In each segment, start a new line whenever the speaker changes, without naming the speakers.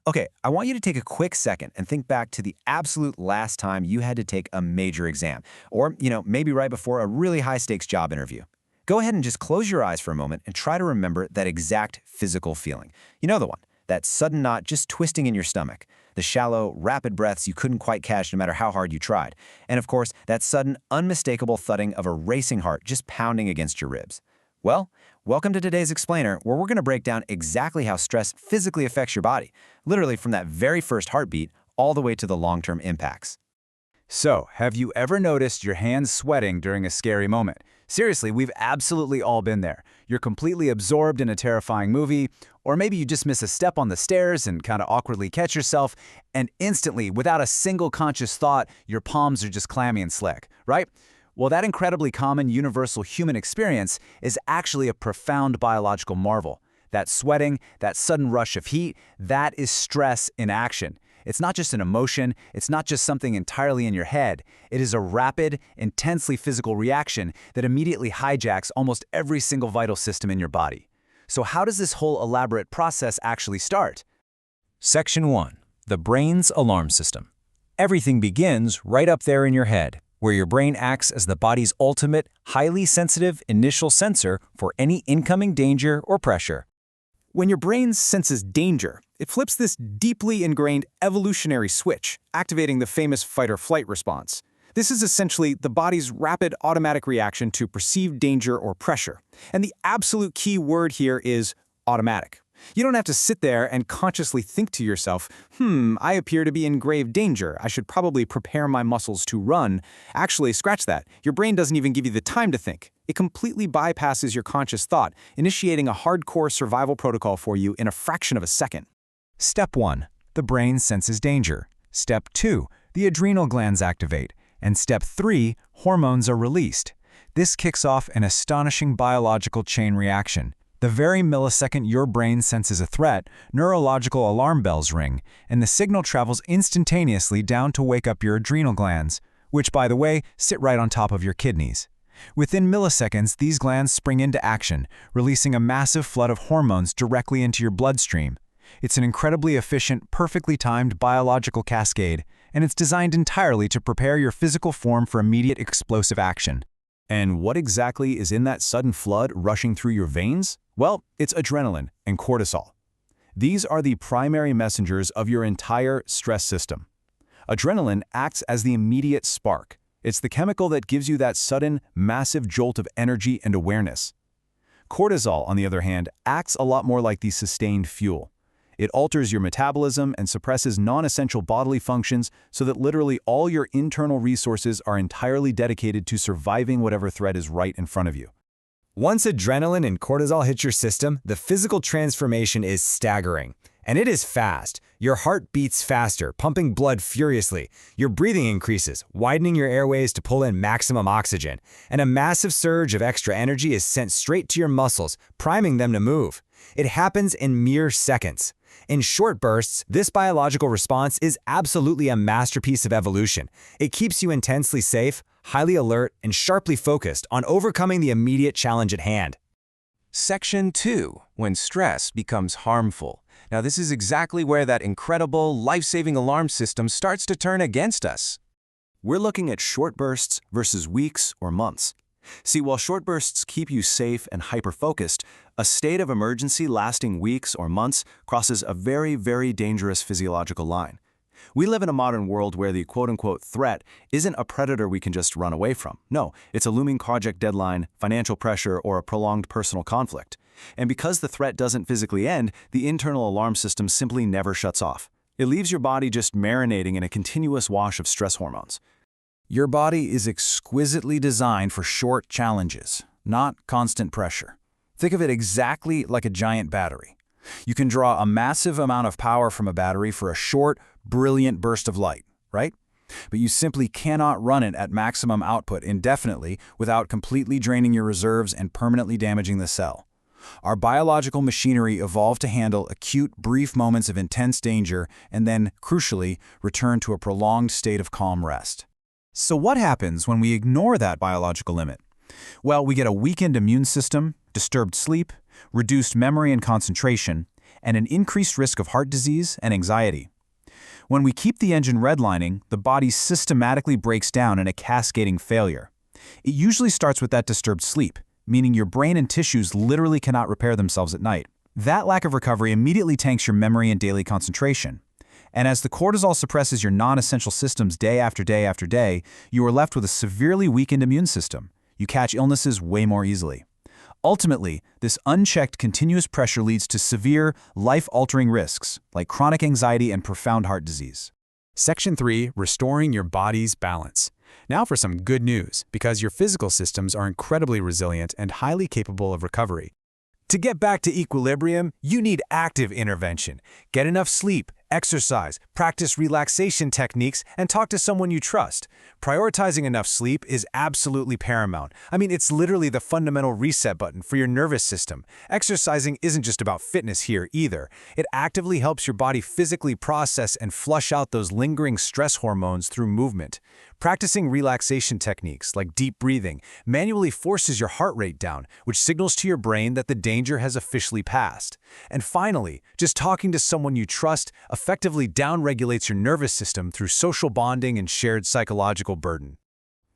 Okay, I want you to take a quick second and think back to the absolute last time you had to take a major exam, or, maybe right before a really high-stakes job interview. Go ahead and just close your eyes for a moment and try to remember that exact physical feeling. You know the one, that sudden knot just twisting in your stomach, the shallow, rapid breaths you couldn't quite catch no matter how hard you tried, and of course, that sudden, unmistakable thudding of a racing heart just pounding against your ribs. Well, welcome to today's Explainer, where we're going to break down exactly how stress physically affects your body, literally from that very first heartbeat all the way to the long-term impacts.
So, have you ever noticed your hands sweating during a scary moment? Seriously, we've absolutely all been there. You're completely absorbed in a terrifying movie, or maybe you just miss a step on the stairs and kind of awkwardly catch yourself, and instantly, without a single conscious thought, your palms are just clammy and slick, right? Well, that incredibly common universal human experience is actually a profound biological marvel. That sweating, that sudden rush of heat, that is stress in action. It's not just an emotion, it's not just something entirely in your head. It is a rapid, intensely physical reaction that immediately hijacks almost every single vital system in your body. So how does this whole elaborate process actually start?
Section 1. The brain's alarm system. Everything begins right up there in your head, where your brain acts as the body's ultimate, highly sensitive initial sensor for any incoming danger or pressure.
When your brain senses danger, it flips this deeply ingrained evolutionary switch, activating the famous fight-or-flight response. This is essentially the body's rapid automatic reaction to perceived danger or pressure. And the absolute key word here is automatic. You don't have to sit there and consciously think to yourself, I appear to be in grave danger. I should probably prepare my muscles to run. Actually, scratch that. Your brain doesn't even give you the time to think. It completely bypasses your conscious thought, initiating a hardcore survival protocol for you in a fraction of a second.
Step 1. The brain senses danger. Step 2. The adrenal glands activate. And Step 3. Hormones are released. This kicks off an astonishing biological chain reaction. The very millisecond your brain senses a threat, neurological alarm bells ring, and the signal travels instantaneously down to wake up your adrenal glands, which, by the way, sit right on top of your kidneys. Within milliseconds, these glands spring into action, releasing a massive flood of hormones directly into your bloodstream. It's an incredibly efficient, perfectly timed biological cascade, and it's designed entirely to prepare your physical form for immediate explosive action.
And what exactly is in that sudden flood rushing through your veins? Well, it's adrenaline and cortisol. These are the primary messengers of your entire stress system. Adrenaline acts as the immediate spark. It's the chemical that gives you that sudden, massive jolt of energy and awareness. Cortisol, on the other hand, acts a lot more like the sustained fuel. It alters your metabolism and suppresses non-essential bodily functions so that literally all your internal resources are entirely dedicated to surviving whatever threat is right in front of you.
Once adrenaline and cortisol hit your system, the physical transformation is staggering. And it is fast. Your heart beats faster, pumping blood furiously. Your breathing increases, widening your airways to pull in maximum oxygen. And a massive surge of extra energy is sent straight to your muscles, priming them to move. It happens in mere seconds. In short bursts, this biological response is absolutely a masterpiece of evolution. It keeps you intensely safe, highly alert, and sharply focused on overcoming the immediate challenge at hand.
Section 2. When stress becomes harmful. Now, this is exactly where that incredible, life-saving alarm system starts to turn against us.
We're looking at short bursts versus weeks or months. See, while short bursts keep you safe and hyper-focused, a state of emergency lasting weeks or months crosses a very, very dangerous physiological line. We live in a modern world where the quote-unquote threat isn't a predator we can just run away from. No, it's a looming project deadline, financial pressure, or a prolonged personal conflict. And because the threat doesn't physically end, the internal alarm system simply never shuts off. It leaves your body just marinating in a continuous wash of stress hormones.
Your body is exquisitely designed for short challenges, not constant pressure. Think of it exactly like a giant battery. You can draw a massive amount of power from a battery for a short, brilliant burst of light, right? But you simply cannot run it at maximum output indefinitely without completely draining your reserves and permanently damaging the cell. Our biological machinery evolved to handle acute, brief moments of intense danger and then, crucially, return to a prolonged state of calm rest.
So what happens when we ignore that biological limit? Well, we get a weakened immune system, disturbed sleep, reduced memory and concentration, and an increased risk of heart disease and anxiety. When we keep the engine redlining, the body systematically breaks down in a cascading failure. It usually starts with that disturbed sleep, meaning your brain and tissues literally cannot repair themselves at night. That lack of recovery immediately tanks your memory and daily concentration. And as the cortisol suppresses your non-essential systems day after day after day, you are left with a severely weakened immune system. You catch illnesses way more easily. Ultimately, this unchecked continuous pressure leads to severe, life-altering risks, like chronic anxiety and profound heart disease.
Section 3. Restoring your body's balance. Now for some good news, because your physical systems are incredibly resilient and highly capable of recovery. To get back to equilibrium, you need active intervention. Get enough sleep, exercise, practice relaxation techniques, and talk to someone you trust. Prioritizing enough sleep is absolutely paramount. I mean, it's literally the fundamental reset button for your nervous system. Exercising isn't just about fitness here either. It actively helps your body physically process and flush out those lingering stress hormones through movement. Practicing relaxation techniques like deep breathing manually forces your heart rate down, which signals to your brain that the danger has officially passed. And finally, just talking to someone you trust effectively downregulates your nervous system through social bonding and shared psychological burden.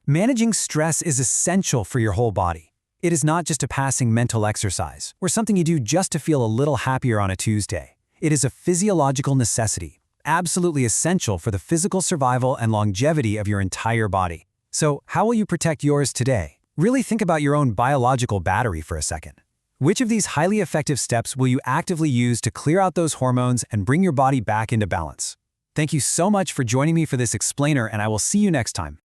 Managing stress is essential for your whole body. It is not just a passing mental exercise or something you do just to feel a little happier on a Tuesday. It is a physiological necessity, absolutely essential for the physical survival and longevity of your entire body. So, how will you protect yours today? Really think about your own biological battery for a second. Which of these highly effective steps will you actively use to clear out those hormones and bring your body back into balance? Thank you so much for joining me for this explainer, and I will see you next time.